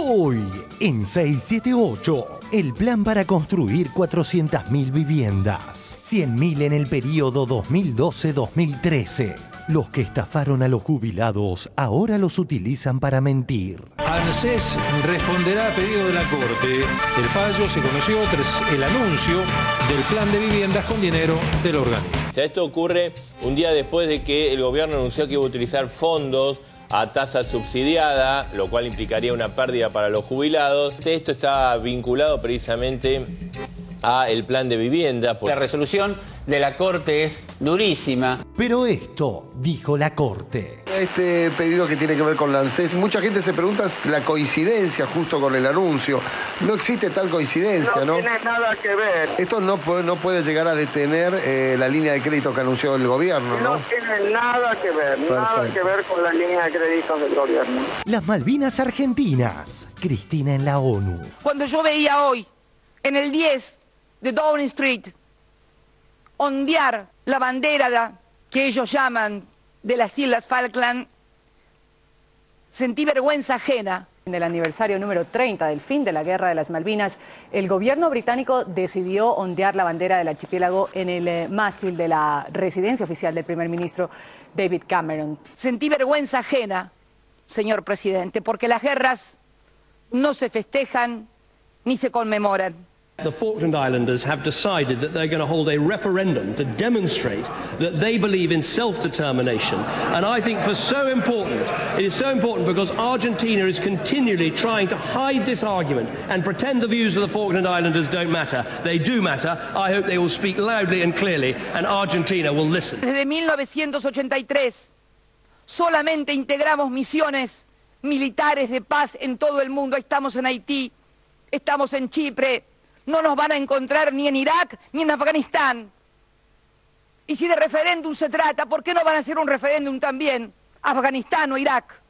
Hoy, en 678, el plan para construir 400.000 viviendas, 100.000 en el periodo 2012-2013. Los que estafaron a los jubilados ahora los utilizan para mentir. ANSES responderá a pedido de la Corte. El fallo se conoció tras el anuncio del plan de viviendas con dinero del organismo. Esto ocurre un día después de que el gobierno anunció que iba a utilizar fondos a tasa subsidiada, lo cual implicaría una pérdida para los jubilados. Esto está vinculado precisamente a el plan de vivienda. La resolución de la Corte es durísima. Pero esto dijo la Corte. Este pedido que tiene que ver con la ANSES, mucha gente se pregunta la coincidencia justo con el anuncio. No existe tal coincidencia, ¿no? No tiene nada que ver. Esto no puede llegar a detener la línea de crédito que anunció el gobierno, ¿no? No tiene nada que ver, nada que ver con la línea de créditos del gobierno. Las Malvinas Argentinas. Cristina en la ONU. Cuando yo veía hoy, en el 10 de Downing Street, ondear la bandera que ellos llaman de las Islas Falkland, sentí vergüenza ajena. En el aniversario número 30 del fin de la Guerra de las Malvinas, el gobierno británico decidió ondear la bandera del archipiélago en el mástil de la residencia oficial del primer ministro David Cameron. Sentí vergüenza ajena, señor presidente, porque las guerras no se festejan ni se conmemoran. The Falkland Islanders have decided that they're going to hold a referendum to demonstrate that they believe in self-determination. And I think it is so important because Argentina is continually trying to hide this argument and pretend the views of the Falkland Islanders don't matter. They do matter. I hope they will speak loudly and clearly and Argentina will listen. Desde 1983 solamente integramos misiones militares de paz en todo el mundo. Estamos en Haití, estamos en Chipre. No nos van a encontrar ni en Irak ni en Afganistán. Y si de referéndum se trata, ¿por qué no van a hacer un referéndum también a Afganistán o Irak?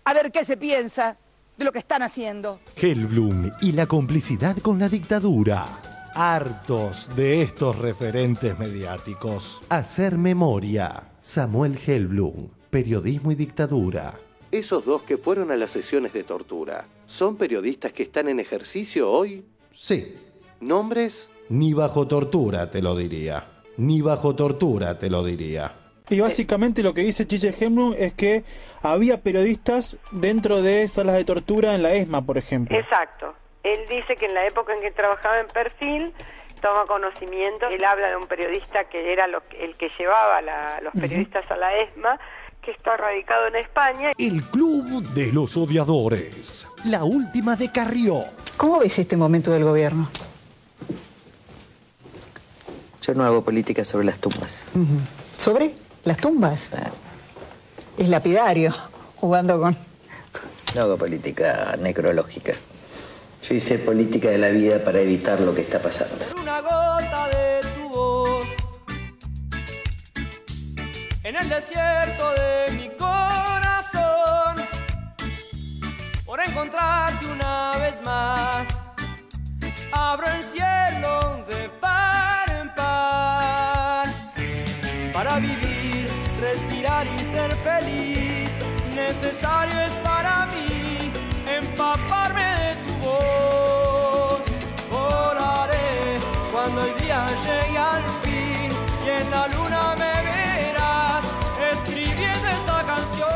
A ver qué se piensa de lo que están haciendo. Hellblum y la complicidad con la dictadura. Hartos de estos referentes mediáticos. Hacer memoria. Samuel Hellblum, periodismo y dictadura. Esos dos que fueron a las sesiones de tortura, ¿son periodistas que están en ejercicio hoy? Sí. ¿Nombres? Ni bajo tortura te lo diría. Ni bajo tortura te lo diría. Y básicamente lo que dice Chiche Hellblum es que había periodistas dentro de salas de tortura en la ESMA, por ejemplo. Exacto. Él dice que en la época en que trabajaba en Perfil, toma conocimiento. Él habla de un periodista que era el que llevaba los periodistas a la ESMA, que está radicado en España. El Club de los Odiadores. La última de Carrió. ¿Cómo ves este momento del gobierno? Yo no hago política sobre las tumbas. ¿Sobre las tumbas? Es lapidario, jugando con... No hago política necrológica. Yo hice política de la vida para evitar lo que está pasando. Una gota de tu voz en el desierto de mi corazón, por encontrarte una vez más, abro el cielo de par en par, para vivir, respirar y ser feliz, necesario es para mí empaparme de tu voz, volaré cuando el día llegue al fin y en la luna me verás escribiendo esta canción.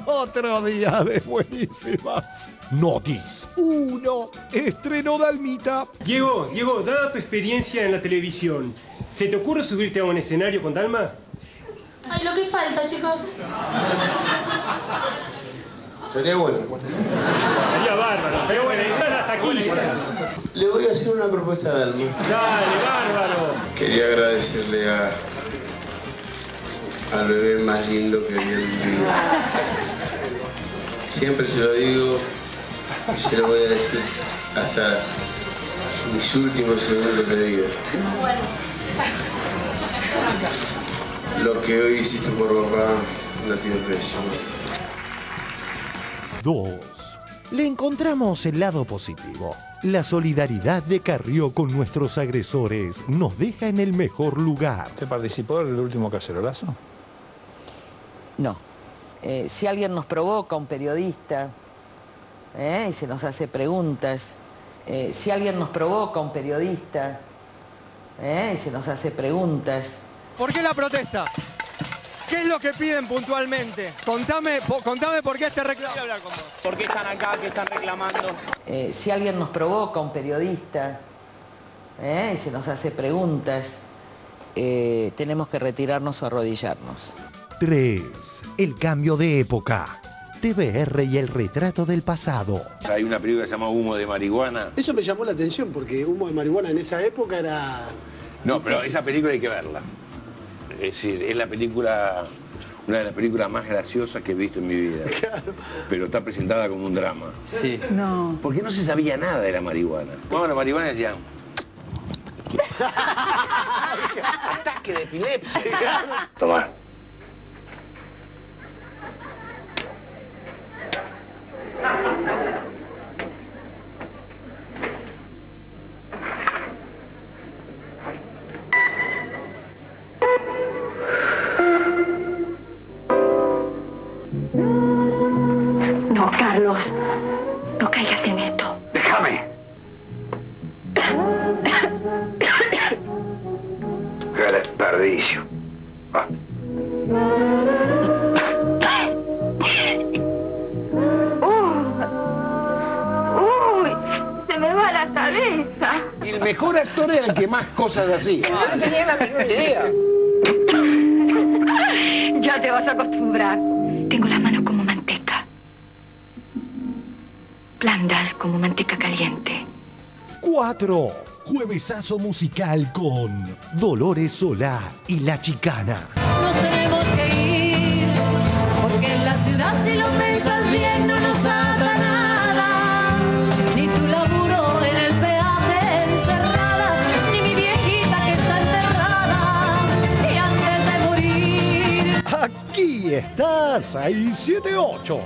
Otro día de buenísimas. Notis 1. Estreno Dalmita. Diego, dada tu experiencia en la televisión, ¿se te ocurre subirte a un escenario con Dalma? Ay, lo que falta, chicos. Sería bueno. Sería bárbaro, sería bueno. Hasta aquí. Le voy a hacer una propuesta a Dalma. Dale, bárbaro. Quería agradecerle al bebé más lindo que había vivido. Siempre se lo digo y se lo voy a decir hasta mis últimos segundos de vida. Bueno. Lo que hoy hiciste por papá no tiene precio. 2. Le encontramos el lado positivo. La solidaridad de Carrió con nuestros agresores nos deja en el mejor lugar. ¿Te participó en el último cacerolazo? No. Si alguien nos provoca, un periodista, y se nos hace preguntas. Si alguien nos provoca, un periodista, y se nos hace preguntas. ¿Por qué la protesta? ¿Qué es lo que piden puntualmente? Contame por qué este reclamo. Quiero hablar con vos. ¿Por qué están acá? ¿Qué están reclamando? Si alguien nos provoca, un periodista, y se nos hace preguntas, tenemos que retirarnos o arrodillarnos. 3. El cambio de época. TBR y el retrato del pasado. Hay una película que se llama Humo de Marihuana. Eso me llamó la atención porque Humo de Marihuana en esa época era... No, pero esa película hay que verla. Es decir, es la película, una de las películas más graciosas que he visto en mi vida. Claro. Pero está presentada como un drama. Sí. No. Porque no se sabía nada de la marihuana. Bueno, la marihuana decían... ataque de epilepsia. Tomá. No, Carlos, no caigas en esto. Déjame. ¡Qué desperdicio! Ah. Uy, se me va la cabeza. Y el mejor actor era el que más cosas hacía. No tenía la menor idea. Ya te vas a acostumbrar. Tengo las manos como manteca. Blandas como manteca caliente. 4. Juevesazo musical con Dolores Solá y La Chicana. Nos tenemos que ir, porque en la ciudad si lo piensas bien no nos ata nada. Ni tu laburo en el peaje encerrada, ni mi viejita que está enterrada. Y antes de morir... Aquí está 678.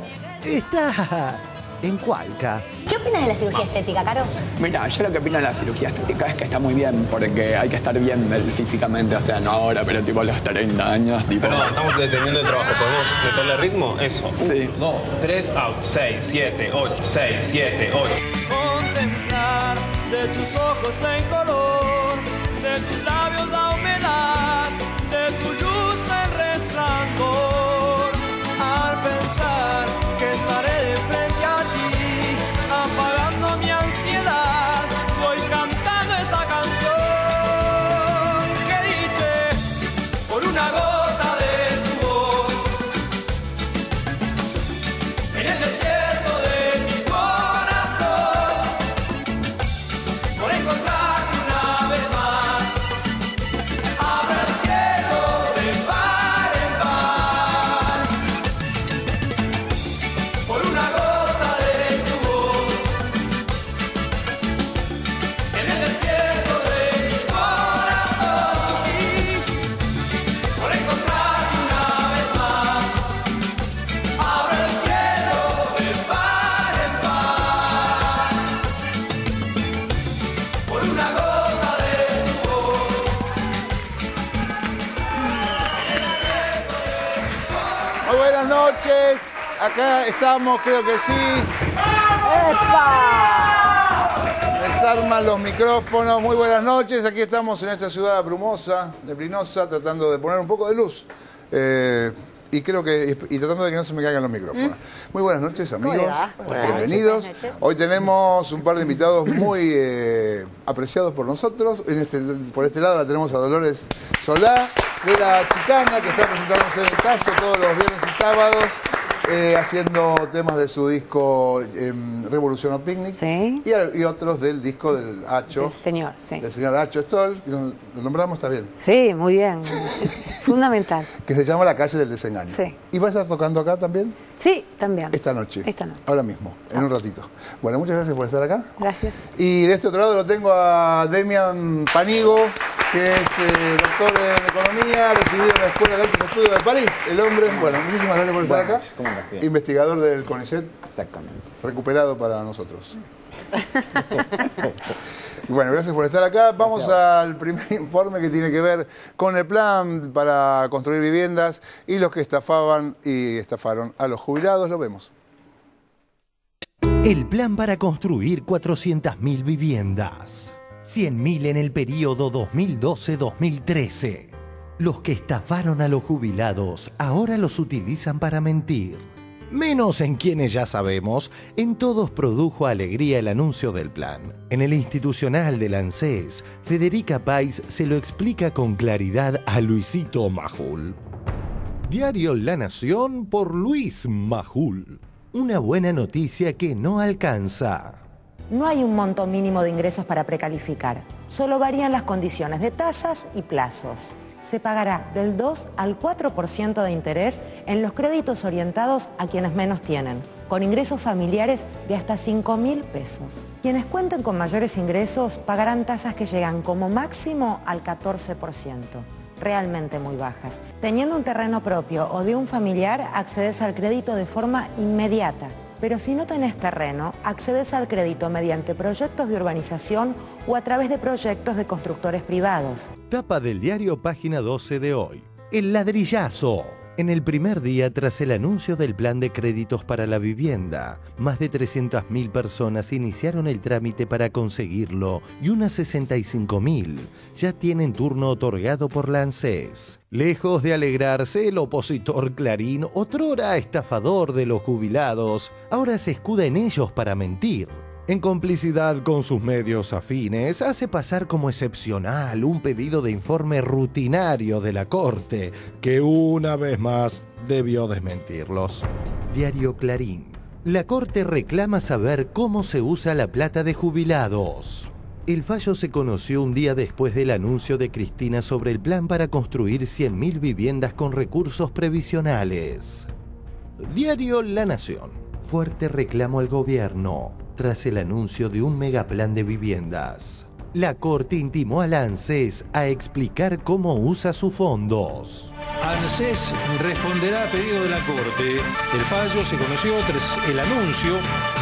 Está en Cualca. ¿Qué opinas de la cirugía estética, Caro? Mira, yo lo que opino de la cirugía estética es que está muy bien, porque hay que estar bien físicamente, o sea, no ahora, pero tipo a los 30 años, tipo... Perdón, estamos deteniendo el trabajo, ¿podemos meterle ritmo? Eso. Sí. 1, 2, 3, out. 6, 7, 8, 6, 7, 8. Contemplar de tus ojos en color, de tus labios la humedad, de tu luz el resplandor. Al pensar que estaré de frente a ti, apagando mi ansiedad, voy cantando esta canción que dice: por una gota de tu voz, en el desierto de mi corazón, por encontrarte una vez más, abra el cielo de par en par. Por una gota de tu voz, en el desierto de mi corazón, y por encontrarte una vez más, abra el cielo de par en par. Por una gota de tu voz, Muy buenas noches, acá estamos, creo que sí. Desarman los micrófonos, muy buenas noches, aquí estamos en esta ciudad brumosa, neblinosa, tratando de poner un poco de luz. Y creo que tratando de que no se me caigan los micrófonos. Muy buenas noches, amigos. Bienvenidos. Hoy tenemos un par de invitados muy apreciados por nosotros. Por este lado la tenemos a Dolores Solá, de La Chicana, que está presentándose en el Caso todos los viernes y sábados, haciendo temas de su disco Revolution of Picnic, Sí. y otros del disco del Acho. Del señor, sí. Del señor Acho Stoll. ¿Lo nombramos? ¿Está bien? Sí, muy bien. Fundamental. Que se llama La Calle del Desengaño. Sí. ¿Y va a estar tocando acá también? Sí, también. Esta noche. Esta noche. Ahora mismo, en un ratito. Bueno, muchas gracias por estar acá. Gracias. Y de este otro lado lo tengo a Demian Panigo, que es doctor en Economía, recibido en la Escuela de Altos Estudios de París. El hombre, bueno, muchísimas gracias por estar acá. ¿Cómo andas? Bien. Investigador del CONICET. Exactamente. Recuperado para nosotros. Bueno, gracias por estar acá. Vamos al primer informe que tiene que ver con el plan para construir viviendas y los que estafaban y estafaron a los jubilados. Lo vemos. El plan para construir 400.000 viviendas. 100.000 en el periodo 2012-2013. Los que estafaron a los jubilados ahora los utilizan para mentir. Menos en quienes ya sabemos, en todos produjo alegría el anuncio del plan. En el institucional del ANSES, Federica País se lo explica con claridad a Luisito Majul. Diario La Nación por Luis Majul. Una buena noticia que no alcanza. No hay un monto mínimo de ingresos para precalificar. Solo varían las condiciones de tasas y plazos. Se pagará del 2 al 4% de interés en los créditos orientados a quienes menos tienen, con ingresos familiares de hasta 5.000 pesos. Quienes cuenten con mayores ingresos pagarán tasas que llegan como máximo al 14%, realmente muy bajas. Teniendo un terreno propio o de un familiar, accedes al crédito de forma inmediata. Pero si no tenés terreno, accedes al crédito mediante proyectos de urbanización o a través de proyectos de constructores privados. Tapa del diario Página 12 de hoy. El ladrillazo. En el primer día tras el anuncio del plan de créditos para la vivienda, más de 300.000 personas iniciaron el trámite para conseguirlo y unas 65.000 ya tienen turno otorgado por la ANSES. Lejos de alegrarse, el opositor Clarín, otrora estafador de los jubilados, ahora se escuda en ellos para mentir. En complicidad con sus medios afines, hace pasar como excepcional un pedido de informe rutinario de la Corte, que una vez más debió desmentirlos. Diario Clarín. La Corte reclama saber cómo se usa la plata de jubilados. El fallo se conoció un día después del anuncio de Cristina sobre el plan para construir 100.000 viviendas con recursos previsionales. Diario La Nación. Fuerte reclamo al gobierno tras el anuncio de un megaplan de viviendas. La Corte intimó al ANSES a explicar cómo usa sus fondos. ANSES responderá a pedido de la Corte. El fallo se conoció tras el anuncio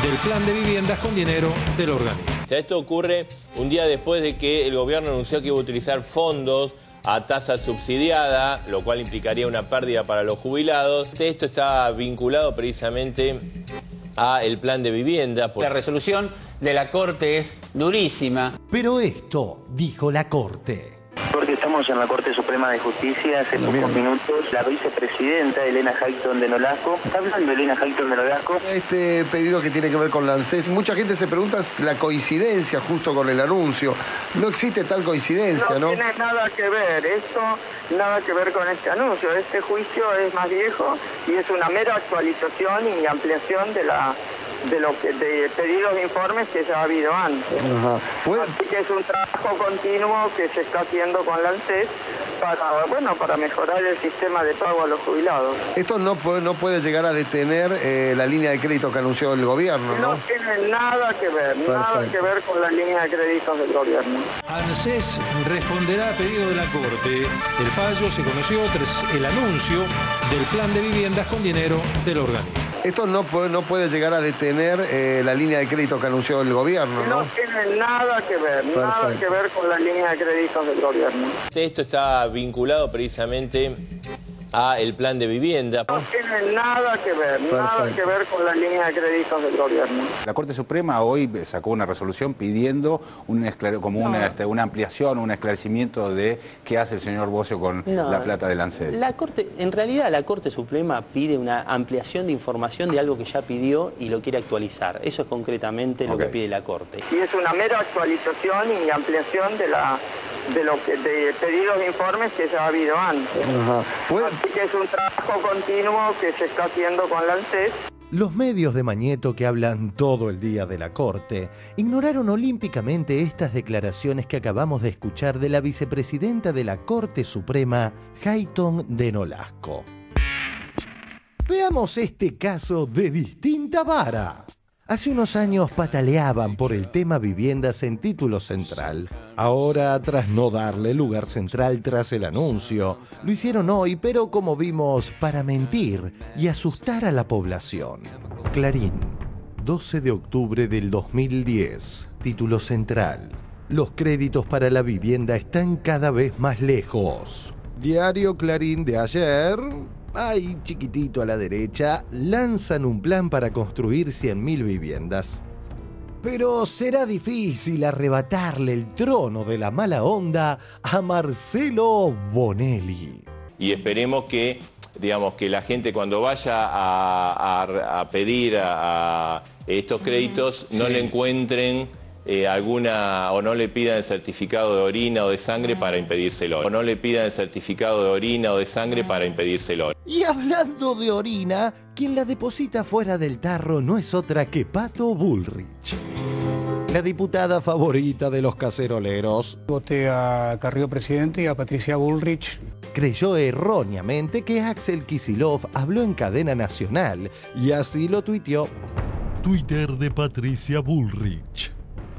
del plan de viviendas con dinero del organismo. Esto ocurre un día después de que el gobierno anunció que iba a utilizar fondos a tasa subsidiada, lo cual implicaría una pérdida para los jubilados. Esto está vinculado precisamente a el plan de vivienda. La resolución de la Corte es durísima. Pero esto dijo la Corte. Porque estamos en la Corte Suprema de Justicia hace pocos minutos. La vicepresidenta Elena Hayton de Nolasco. ¿Está hablando Elena Hayton de Nolasco? Este pedido que tiene que ver con la ANSES, mucha gente se pregunta la coincidencia justo con el anuncio. No existe tal coincidencia, ¿no? No tiene nada que ver, esto nada que ver con este anuncio. Este juicio es más viejo y es una mera actualización y ampliación de pedidos de informes que ya ha habido antes. Así que es un trabajo continuo que se está haciendo con la ANSES para mejorar el sistema de pago a los jubilados. Esto no puede llegar a detener la línea de crédito que anunció el gobierno, ¿no? No tiene nada que ver, nada que ver con la línea de créditos del gobierno. ANSES responderá a pedido de la Corte. El fallo se conoció tras el anuncio del plan de viviendas con dinero del organismo. Esto no puede llegar a detener la línea de crédito que anunció el gobierno, ¿no? No tiene nada que ver, nada que ver con la línea de créditos del gobierno. Esto está vinculado precisamente a el plan de vivienda. No tiene nada que ver con la línea de créditos del gobierno. La Corte Suprema hoy sacó una resolución pidiendo una ampliación, un esclarecimiento de qué hace el señor Bocio con la plata del ANSES. En realidad la Corte Suprema pide una ampliación de información de algo que ya pidió y lo quiere actualizar. Eso es concretamente lo que pide la Corte. Y es una mera actualización y ampliación de pedidos de informes que ya ha habido antes. Así que es un trabajo continuo que se está haciendo con la ANSES. Los medios de Mañeto que hablan todo el día de la Corte ignoraron olímpicamente estas declaraciones que acabamos de escuchar de la vicepresidenta de la Corte Suprema, Hayton de Nolasco. Veamos este caso de distinta vara. Hace unos años pataleaban por el tema viviendas en Título Central. Ahora, tras no darle lugar central tras el anuncio, lo hicieron hoy, pero como vimos, para mentir y asustar a la población. Clarín, 12 de octubre del 2010, Título Central. Los créditos para la vivienda están cada vez más lejos. Diario Clarín de ayer, ahí chiquitito a la derecha, lanzan un plan para construir 100.000 viviendas. Pero será difícil arrebatarle el trono de la mala onda a Marcelo Bonelli. Y esperemos que, digamos, que la gente cuando vaya a pedir a estos créditos no le encuentren alguna, o no le pidan el certificado de orina o de sangre para impedírselo. O no le pidan el certificado de orina o de sangre para impedírselo. Y hablando de orina, quien la deposita fuera del tarro no es otra que Pato Bullrich, la diputada favorita de los caceroleros. Voté a Carrió presidente y a Patricia Bullrich. Creyó erróneamente que Axel Kicillof habló en cadena nacional y así lo tuiteó. Twitter de Patricia Bullrich.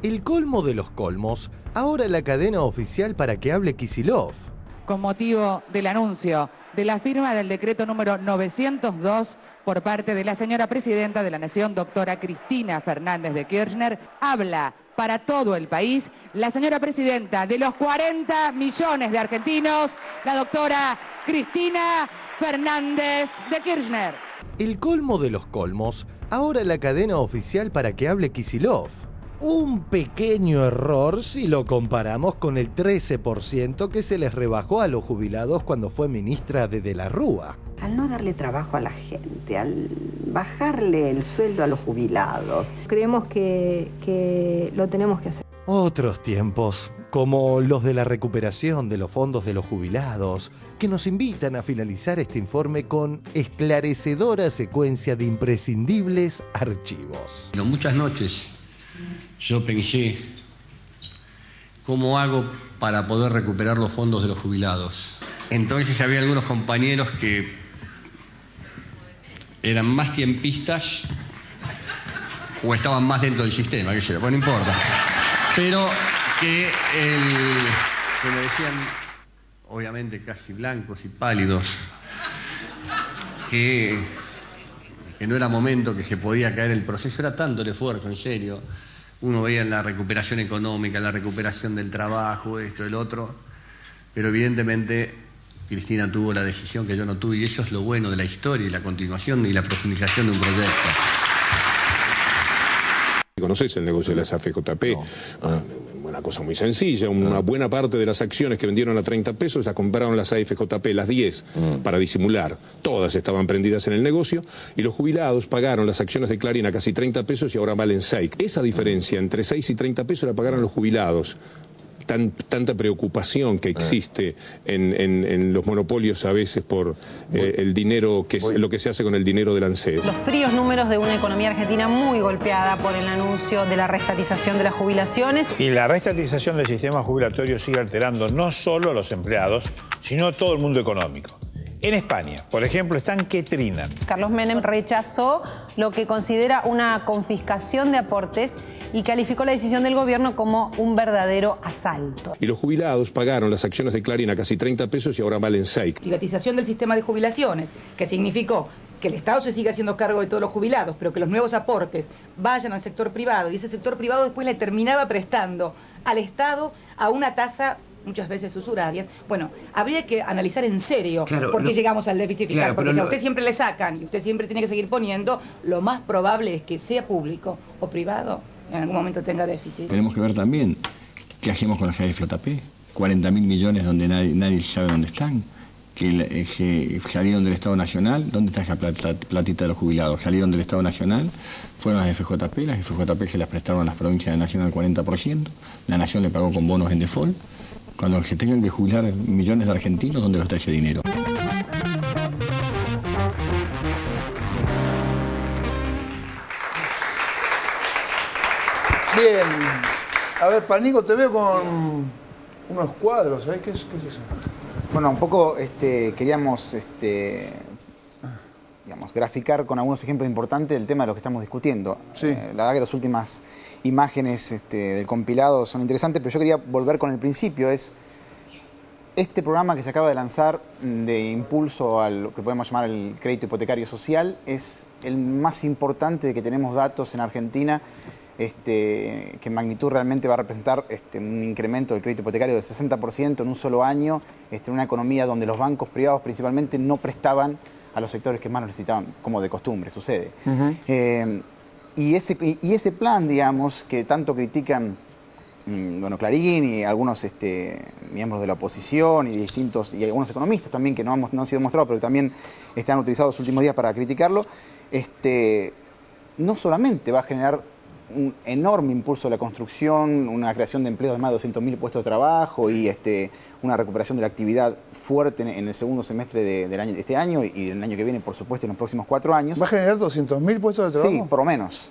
El colmo de los colmos, ahora la cadena oficial para que hable Kicillof. Con motivo del anuncio de la firma del decreto número 902 por parte de la señora presidenta de la Nación, doctora Cristina Fernández de Kirchner, habla para todo el país la señora presidenta de los 40 millones de argentinos, la doctora Cristina Fernández de Kirchner. El colmo de los colmos, ahora la cadena oficial para que hable Kicillof. Un pequeño error si lo comparamos con el 13% que se les rebajó a los jubilados cuando fue ministra de la Rúa. Al no darle trabajo a la gente, al bajarle el sueldo a los jubilados, creemos que lo tenemos que hacer. Otros tiempos, como los de la recuperación de los fondos de los jubilados, que nos invitan a finalizar este informe con esclarecedora secuencia de imprescindibles archivos. Muchas noches yo pensé, ¿cómo hago para poder recuperar los fondos de los jubilados? Entonces había algunos compañeros que eran más tiempistas o estaban más dentro del sistema, qué sé yo, bueno, no importa. Pero que me decían, obviamente casi blancos y pálidos, que no era momento, que se podía caer el proceso, era tanto el esfuerzo, en serio. Uno veía en la recuperación económica, la recuperación del trabajo, esto, el otro, pero evidentemente Cristina tuvo la decisión que yo no tuve, y eso es lo bueno de la historia y la continuación y la profundización de un proyecto. ¿Conoces el negocio de las AFJP? No. Una cosa muy sencilla, una buena parte de las acciones que vendieron a 30 pesos las compraron las AFJP, las 10, para disimular. Todas estaban prendidas en el negocio y los jubilados pagaron las acciones de Clarín a casi 30 pesos y ahora valen 6. Esa diferencia entre 6 y 30 pesos la pagaron los jubilados. Tanta preocupación que existe en los monopolios a veces por el dinero, que es lo que se hace con el dinero del ANSES. Los fríos números de una economía argentina muy golpeada por el anuncio de la reestatización de las jubilaciones. Y la reestatización del sistema jubilatorio sigue alterando no solo a los empleados, sino a todo el mundo económico. En España, por ejemplo, están que trinan. Carlos Menem rechazó lo que considera una confiscación de aportes y calificó la decisión del gobierno como un verdadero asalto. Y los jubilados pagaron las acciones de Clarín a casi 30 pesos y ahora valen 6. Privatización del sistema de jubilaciones, que significó que el Estado se siga haciendo cargo de todos los jubilados, pero que los nuevos aportes vayan al sector privado, y ese sector privado después le terminaba prestando al Estado a una tasa muchas veces usurarias. Bueno, habría que analizar en serio por qué llegamos al déficit fiscal, porque si a usted siempre le sacan y usted siempre tiene que seguir poniendo, lo más probable es que sea público o privado, en algún momento tenga déficit. Tenemos que ver también qué hacemos con las AFJP, 40.000 millones donde nadie sabe dónde están, que salieron del Estado Nacional. ¿Dónde está esa platita de los jubilados? Salieron del Estado Nacional, fueron las FJP se las prestaron a las provincias de Nación al 40%, la Nación le pagó con bonos en default. Cuando se tengan que jubilar millones de argentinos, ¿dónde va a estar ese dinero? Bien. A ver, Panico, te veo con unos cuadros. ¿Sabes qué es eso? Bueno, un poco queríamos digamos, graficar con algunos ejemplos importantes el tema de lo que estamos discutiendo. Sí. La verdad que las últimas imágenes del compilado son interesantes, pero yo quería volver con el principio. Es este programa que se acaba de lanzar de impulso a lo que podemos llamar el crédito hipotecario social, es el más importante de que tenemos datos en Argentina, que en magnitud realmente va a representar un incremento del crédito hipotecario del 60% en un solo año, en una economía donde los bancos privados principalmente no prestaban a los sectores que más lo necesitaban, como de costumbre sucede. Y ese plan, digamos, que tanto critican bueno, Clarín y algunos miembros de la oposición y algunos economistas también que no han sido mostrados, pero que también han utilizado los últimos días para criticarlo, no solamente va a generar un enorme impulso a la construcción, una creación de empleos de más de 200.000 puestos de trabajo y una recuperación de la actividad fuerte en el segundo semestre de este año y el año que viene, por supuesto, en los próximos 4 años. ¿Va a generar 200.000 puestos de trabajo? Sí, por lo menos.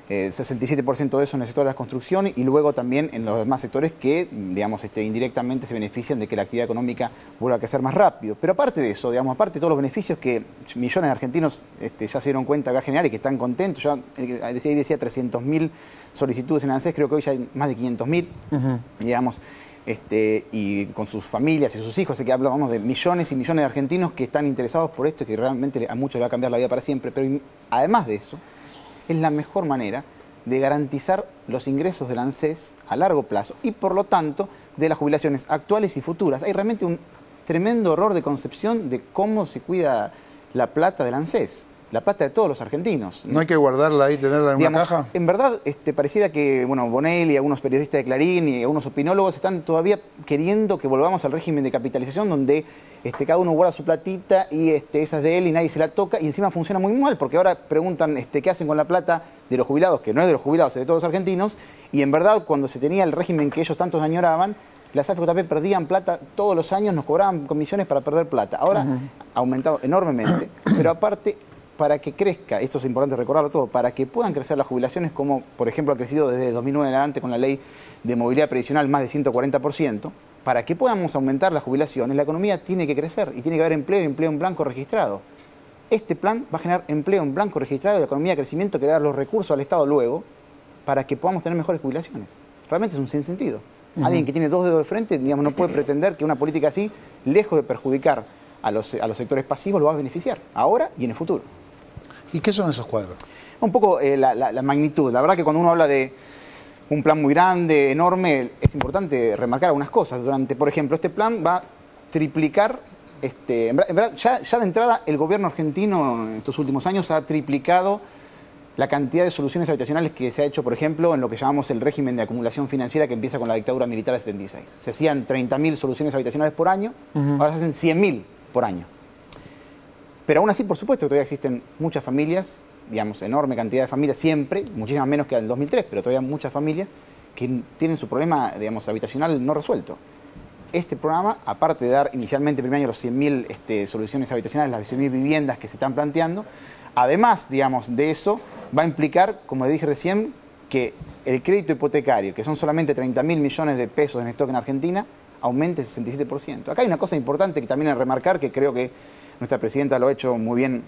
67% de eso en el sector de la construcción y luego también en los demás sectores que, digamos, indirectamente se benefician de que la actividad económica vuelva a crecer más rápido. Pero aparte de eso, digamos, aparte de todos los beneficios que millones de argentinos ya se dieron cuenta que va a generar y que están contentos, ya ahí decía 300.000 solicitudes en ANSES, creo que hoy ya hay más de 500.000, digamos, y con sus familias y sus hijos, así que hablamos de millones y millones de argentinos que están interesados por esto y que realmente a muchos les va a cambiar la vida para siempre. Pero además de eso, es la mejor manera de garantizar los ingresos del ANSES a largo plazo y, por lo tanto, de las jubilaciones actuales y futuras. Hay realmente un tremendo error de concepción de cómo se cuida la plata del ANSES, la plata de todos los argentinos. ¿No hay que guardarla ahí, tenerla en una caja? En verdad, pareciera que Bonelli, algunos periodistas de Clarín y algunos opinólogos están todavía queriendo que volvamos al régimen de capitalización donde cada uno guarda su platita y esa es de él y nadie se la toca y encima funciona muy mal porque ahora preguntan qué hacen con la plata de los jubilados, que no es de los jubilados, es de todos los argentinos, y en verdad cuando se tenía el régimen que ellos tantos añoraban, las AFJP perdían plata todos los años, nos cobraban comisiones para perder plata. Ahora ha aumentado enormemente, pero aparte, para que crezca, esto es importante recordarlo todo, para que puedan crecer las jubilaciones, como por ejemplo ha crecido desde 2009 en adelante con la ley de movilidad previsional más de 140%, para que podamos aumentar las jubilaciones, la economía tiene que crecer y tiene que haber empleo y empleo en blanco registrado. Este plan va a generar empleo en blanco registrado y la economía de crecimiento que va a dar los recursos al Estado luego para que podamos tener mejores jubilaciones. Realmente es un sinsentido. Alguien que tiene 2 dedos de frente, digamos, no puede pretender que una política así, lejos de perjudicar a los sectores pasivos, lo va a beneficiar ahora y en el futuro. ¿Y qué son esos cuadros? Un poco la magnitud. La verdad que cuando uno habla de un plan muy grande, enorme, es importante remarcar algunas cosas. Por ejemplo, este plan va a triplicar, en verdad, ya de entrada el gobierno argentino en estos últimos años ha triplicado la cantidad de soluciones habitacionales que se ha hecho, por ejemplo, en lo que llamamos el régimen de acumulación financiera que empieza con la dictadura militar del 76. Se hacían 30.000 soluciones habitacionales por año, ahora se hacen 100.000 por año. Pero aún así, por supuesto, que todavía existen muchas familias, digamos, enorme cantidad de familias siempre, muchísimas menos que en el 2003, pero todavía muchas familias que tienen su problema, digamos, habitacional no resuelto. Este programa, aparte de dar inicialmente el primer año los 100.000 soluciones habitacionales, las 100.000 viviendas que se están planteando, además, digamos, de eso, va a implicar, como le dije recién, que el crédito hipotecario, que son solamente 30.000 millones de pesos en stock en Argentina, aumente 67%. Acá hay una cosa importante que también hay que remarcar, que creo que nuestra presidenta lo ha hecho muy bien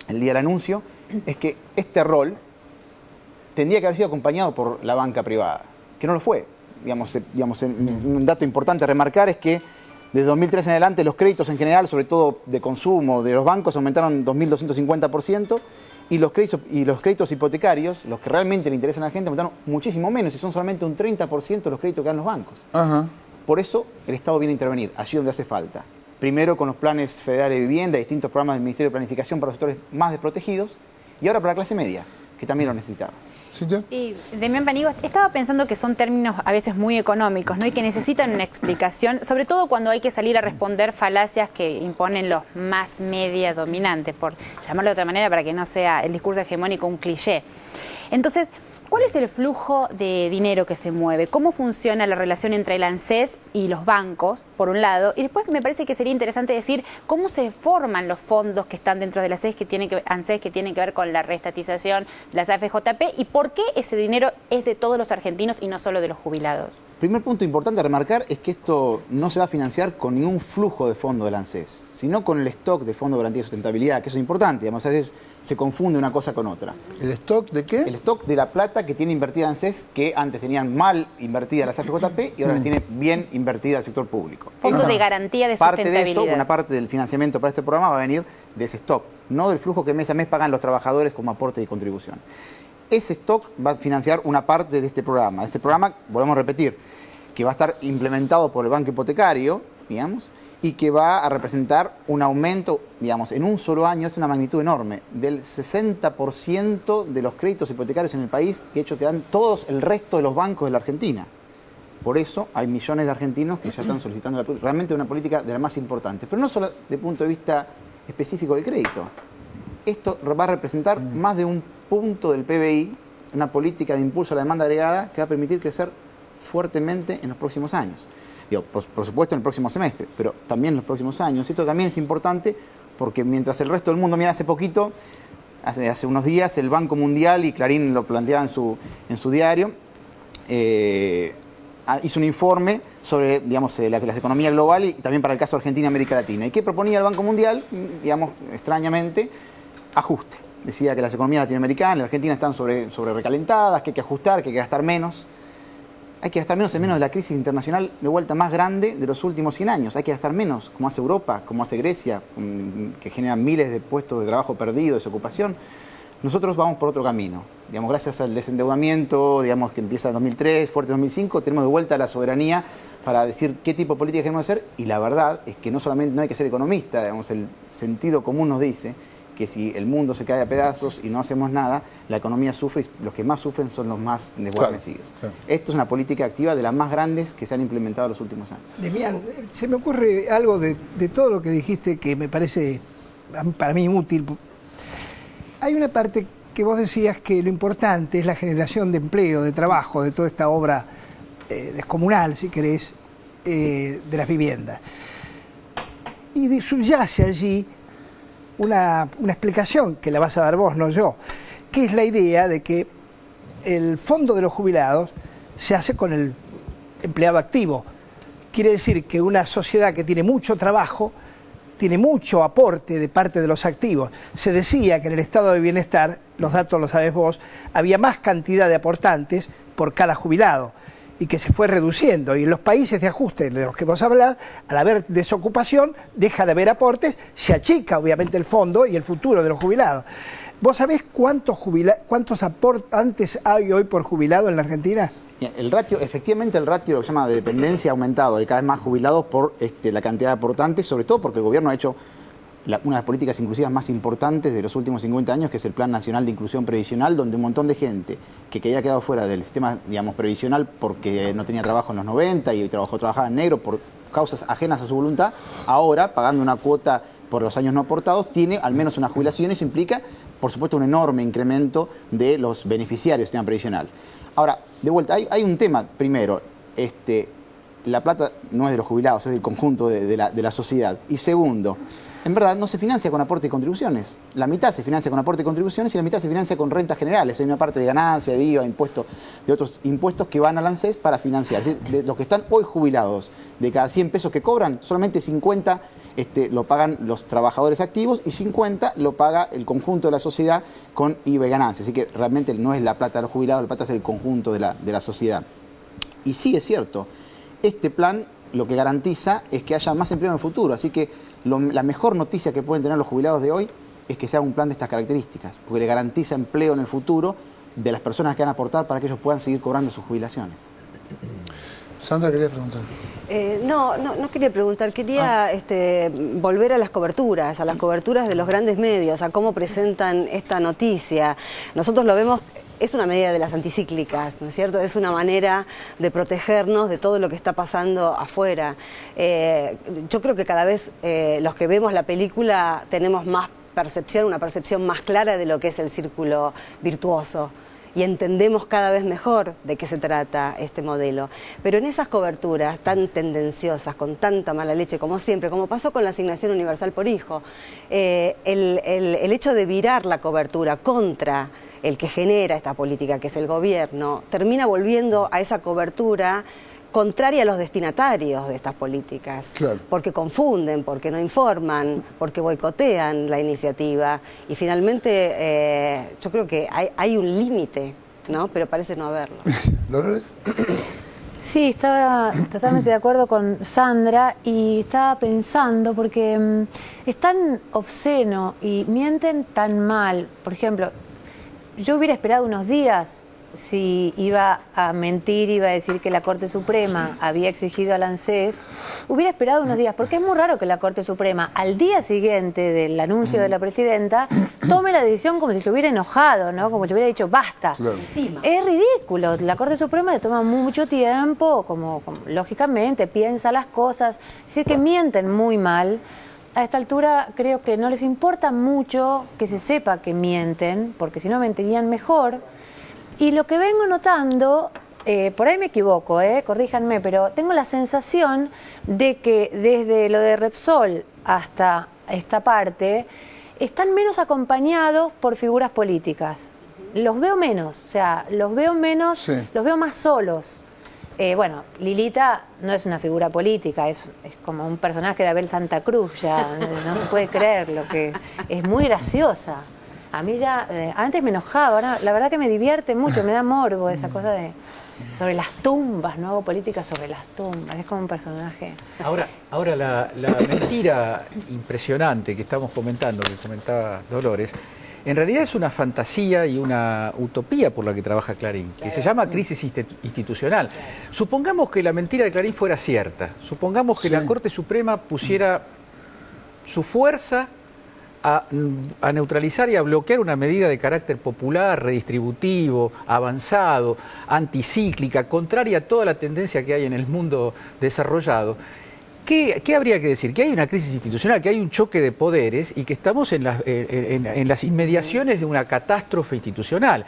el día del anuncio, es que este rol tendría que haber sido acompañado por la banca privada, que no lo fue. Un dato importante a remarcar es que desde 2003 en adelante los créditos en general, sobre todo de consumo de los bancos, aumentaron 2.250% y los créditos hipotecarios, los que realmente le interesan a la gente, aumentaron muchísimo menos y son solamente un 30% de los créditos que dan los bancos. Por eso el Estado viene a intervenir allí donde hace falta. Primero con los planes federales de vivienda, distintos programas del Ministerio de Planificación para los sectores más desprotegidos y ahora para la clase media, que también lo necesitaba. Y Demián Panigo, estaba pensando que son términos a veces muy económicos, ¿no? Y que necesitan una explicación, sobre todo cuando hay que salir a responder falacias que imponen los más media dominantes, por llamarlo de otra manera para que no sea el discurso hegemónico un cliché. Entonces, ¿cuál es el flujo de dinero que se mueve? ¿Cómo funciona la relación entre el ANSES y los bancos, por un lado? Y después me parece que sería interesante decir cómo se forman los fondos que están dentro de la ANSES que tienen que ver con la reestatización de las AFJP y por qué ese dinero es de todos los argentinos y no solo de los jubilados. Primer punto importante a remarcar es que esto no se va a financiar con ningún flujo de fondo del ANSES, sino con el stock de Fondo de Garantía de Sustentabilidad, que eso es importante, digamos, a veces se confunde una cosa con otra. ¿El stock de qué? El stock de la plata que tiene invertida ANSES, que antes tenían mal invertida las AFJP y ahora las tiene bien invertida el sector público. Fondo de Garantía de Sustentabilidad. Parte de eso, una parte del financiamiento para este programa va a venir de ese stock, no del flujo que mes a mes pagan los trabajadores como aporte y contribución. Ese stock va a financiar una parte de este programa. Este programa, volvemos a repetir, que va a estar implementado por el banco hipotecario, digamos, y que va a representar un aumento, digamos, en un solo año, es una magnitud enorme, del 60% de los créditos hipotecarios en el país, de hecho que dan todos el resto de los bancos de la Argentina. Por eso hay millones de argentinos que ya están solicitando realmente una política de las más importantes, pero no solo desde el punto de vista específico del crédito. Esto va a representar más de un punto del PBI, una política de impulso a la demanda agregada que va a permitir crecer fuertemente en los próximos años. Digo, por supuesto en el próximo semestre, pero también en los próximos años. Esto también es importante porque mientras el resto del mundo, mira, hace poquito, hace unos días, el Banco Mundial, y Clarín lo planteaba en su diario, hizo un informe sobre, digamos, las economías globales y también para el caso de Argentina y América Latina. ¿Y qué proponía el Banco Mundial? Digamos, extrañamente, ajuste. Decía que las economías latinoamericanas y la Argentina están sobre recalentadas, que hay que ajustar, que hay que gastar menos. Hay que gastar menos en menos de la crisis internacional de vuelta más grande de los últimos 100 años. Hay que gastar menos, como hace Europa, como hace Grecia, que generan miles de puestos de trabajo perdidos, desocupación. Nosotros vamos por otro camino. Digamos, gracias al desendeudamiento, digamos, que empieza en 2003, fuerte en 2005, tenemos de vuelta la soberanía para decir qué tipo de política queremos hacer. Y la verdad es que no solamente no hay que ser economista, digamos, el sentido común nos dice que si el mundo se cae a pedazos y no hacemos nada, la economía sufre y los que más sufren son los más desguarnecidos. Claro. Esto es una política activa de las más grandes que se han implementado en los últimos años. Demián, se me ocurre algo de todo lo que dijiste que me parece para mí útil. Hay una parte que vos decías que lo importante es la generación de empleo, de trabajo, de toda esta obra descomunal, si querés, de las viviendas. Y subyace allí una explicación que la vas a dar vos, no yo, que es la idea de que el fondo de los jubilados se hace con el empleado activo. Quiere decir que una sociedad que tiene mucho trabajo tiene mucho aporte de parte de los activos. Se decía que en el estado de bienestar, los datos los sabés vos, había más cantidad de aportantes por cada jubilado y que se fue reduciendo. Y en los países de ajuste de los que vos hablás, al haber desocupación, deja de haber aportes, se achica obviamente el fondo y el futuro de los jubilados. ¿Vos sabés cuántos aportantes hay hoy por jubilado en la Argentina? El ratio, efectivamente el ratio que se llama de dependencia ha aumentado, hay cada vez más jubilados por la cantidad de aportantes, sobre todo porque el gobierno ha hecho una de las políticas inclusivas más importantes de los últimos 50 años, que es el Plan Nacional de Inclusión Previsional, donde un montón de gente que había quedado fuera del sistema, digamos, previsional porque no tenía trabajo en los 90 y trabajaba en negro por causas ajenas a su voluntad, ahora, pagando una cuota por los años no aportados, tiene al menos una jubilación. Eso implica, por supuesto, un enorme incremento de los beneficiarios del sistema previsional. Ahora, de vuelta, hay un tema, primero, la plata no es de los jubilados, es del conjunto de la sociedad. Y segundo, en verdad no se financia con aporte y contribuciones. La mitad se financia con aporte y contribuciones y la mitad se financia con rentas generales. Hay una parte de ganancia, de IVA, impuestos, de otros impuestos que van al ANSES para financiar. Es decir, de los que están hoy jubilados, de cada 100 pesos que cobran, solamente 50 lo pagan los trabajadores activos y 50 lo paga el conjunto de la sociedad con IVA y ganancia. Así que realmente no es la plata de los jubilados, la plata es el conjunto de la sociedad. Y sí es cierto, este plan lo que garantiza es que haya más empleo en el futuro. Así que la mejor noticia que pueden tener los jubilados de hoy es que se haga un plan de estas características, porque le garantiza empleo en el futuro de las personas que van a aportar para que ellos puedan seguir cobrando sus jubilaciones. Sandra, ¿querías preguntar? No quería preguntar, quería volver a las coberturas de los grandes medios, a cómo presentan esta noticia. Nosotros lo vemos, es una medida de las anticíclicas, ¿no es cierto? Es una manera de protegernos de todo lo que está pasando afuera. Yo creo que cada vez los que vemos la película tenemos más percepción, una percepción más clara de lo que es el círculo virtuoso. Y entendemos cada vez mejor de qué se trata este modelo. Pero en esas coberturas tan tendenciosas, con tanta mala leche, como siempre, como pasó con la asignación universal por hijo, el hecho de virar la cobertura contra el que genera esta política, que es el gobierno, termina volviendo a esa cobertura contraria a los destinatarios de estas políticas, claro, porque confunden, porque no informan, porque boicotean la iniciativa y finalmente yo creo que hay un límite, ¿no? Pero parece no haberlo. ¿Dolores? Sí, estaba totalmente de acuerdo con Sandra y estaba pensando porque es tan obsceno y mienten tan mal. Por ejemplo, yo hubiera esperado unos días si iba a mentir, iba a decir que la Corte Suprema había exigido al ANSES, hubiera esperado unos días, porque es muy raro que la Corte Suprema, al día siguiente del anuncio de la presidenta, tome la decisión como si se hubiera enojado, ¿no? Como si hubiera dicho basta. Claro. Es ridículo. La Corte Suprema le toma mucho tiempo, como lógicamente piensa las cosas, es decir, que mienten muy mal. A esta altura creo que no les importa mucho que se sepa que mienten, porque si no mentirían mejor. Y lo que vengo notando, por ahí me equivoco, corríjanme, pero tengo la sensación de que desde lo de Repsol hasta esta parte están menos acompañados por figuras políticas. Los veo menos, o sea, los veo menos, sí. Los veo más solos. Bueno, Lilita no es una figura política, es como un personaje de Abel Santa Cruz, ya no se puede creer lo que es muy graciosa. A mí ya, antes me enojaba, ahora la verdad que me divierte mucho, me da morbo esa cosa de sobre las tumbas, no hago política sobre las tumbas, es como un personaje. Ahora la mentira impresionante que estamos comentando, que comentaba Dolores, en realidad es una fantasía y una utopía por la que trabaja Clarín, que se llama crisis institucional. Supongamos que la mentira de Clarín fuera cierta, supongamos que la Corte Suprema pusiera su fuerza a neutralizar y a bloquear una medida de carácter popular, redistributivo, avanzado, anticíclica, contraria a toda la tendencia que hay en el mundo desarrollado. ¿Qué habría que decir? Que hay una crisis institucional, que hay un choque de poderes y que estamos en las inmediaciones de una catástrofe institucional.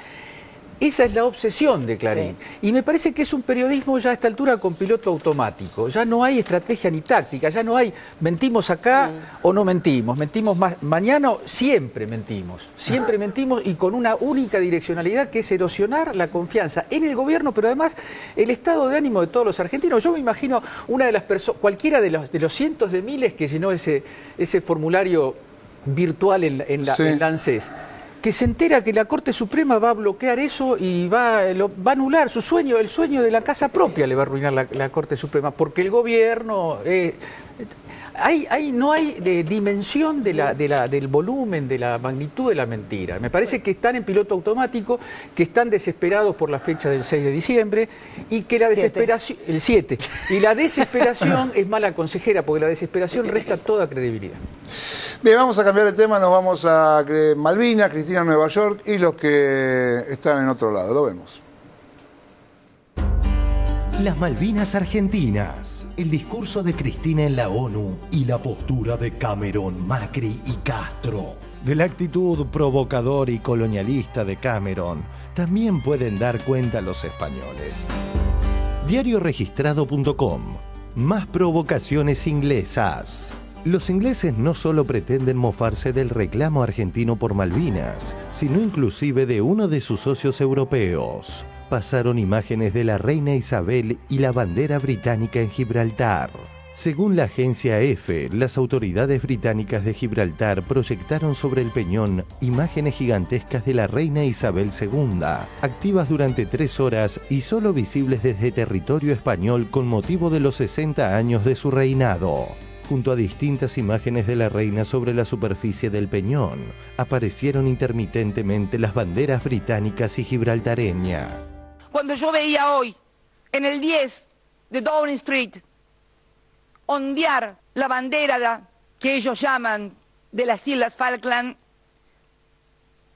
Esa es la obsesión de Clarín. Sí. Y me parece que es un periodismo ya a esta altura con piloto automático. Ya no hay estrategia ni táctica, ya no hay mentimos acá o no mentimos. Mentimos mañana, siempre mentimos y con una única direccionalidad que es erosionar la confianza en el gobierno, pero además el estado de ánimo de todos los argentinos. Yo me imagino una de las personas, cualquiera de los cientos de miles que llenó ese formulario virtual en la ANSES, que se entera que la Corte Suprema va a bloquear eso y va a anular su sueño, el sueño de la casa propia le va a arruinar la Corte Suprema, porque el gobierno... no hay dimensión del volumen, de la magnitud de la mentira. Me parece que están en piloto automático, que están desesperados por la fecha del 6 de diciembre y que la desesperación... El 7. Y la desesperación es mala consejera, porque la desesperación resta toda credibilidad. Bien, vamos a cambiar de tema, nos vamos a Malvinas, Cristina en Nueva York y los que están en otro lado. Lo vemos. Las Malvinas Argentinas, el discurso de Cristina en la ONU y la postura de Cameron, Macri y Castro. De la actitud provocadora y colonialista de Cameron también pueden dar cuenta los españoles. Diarioregistrado.com. Más provocaciones inglesas. Los ingleses no solo pretenden mofarse del reclamo argentino por Malvinas, sino inclusive de uno de sus socios europeos. Pasaron imágenes de la reina Isabel y la bandera británica en Gibraltar. Según la agencia EFE, las autoridades británicas de Gibraltar proyectaron sobre el peñón imágenes gigantescas de la reina Isabel II, activas durante 3 horas y solo visibles desde territorio español con motivo de los 60 años de su reinado. Junto a distintas imágenes de la reina sobre la superficie del peñón, aparecieron intermitentemente las banderas británicas y gibraltareña. Cuando yo veía hoy, en el 10 de Downing Street, ondear la bandera que ellos llaman de las Islas Falkland,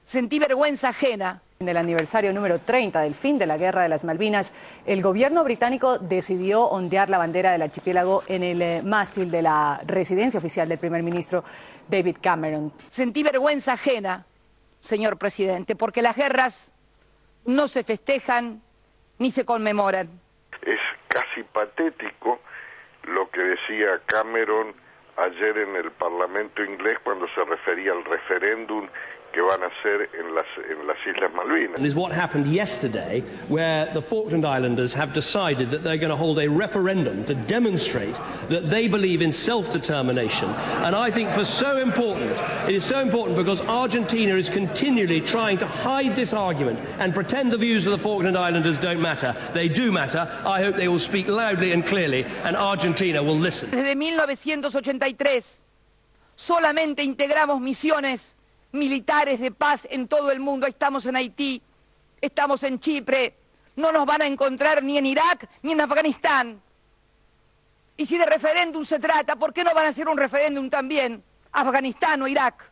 sentí vergüenza ajena. En el aniversario número 30 del fin de la Guerra de las Malvinas, el gobierno británico decidió ondear la bandera del archipiélago en el mástil de la residencia oficial del primer ministro David Cameron. Sentí vergüenza ajena, señor presidente, porque las guerras no se festejan ni se conmemoran. Es casi patético lo que decía Cameron ayer en el Parlamento inglés cuando se refería al referéndum que van a hacer en las Islas Malvinas. Is what happened yesterday, where the Falkland Islanders have decided that they're going to hold a referendum to demonstrate that they believe in self-determination. And I think it is so important because Argentina is continually trying to hide this argument and pretend the views of the Falkland Islanders don't matter. They do matter. I hope they will speak loudly and clearly, and Argentina will listen. Desde 1983 solamente integramos misiones militares de paz en todo el mundo. Estamos en Haití, estamos en Chipre, no nos van a encontrar ni en Irak ni en Afganistán. Y si de referéndum se trata, ¿por qué no van a hacer un referéndum también Afganistán o Irak?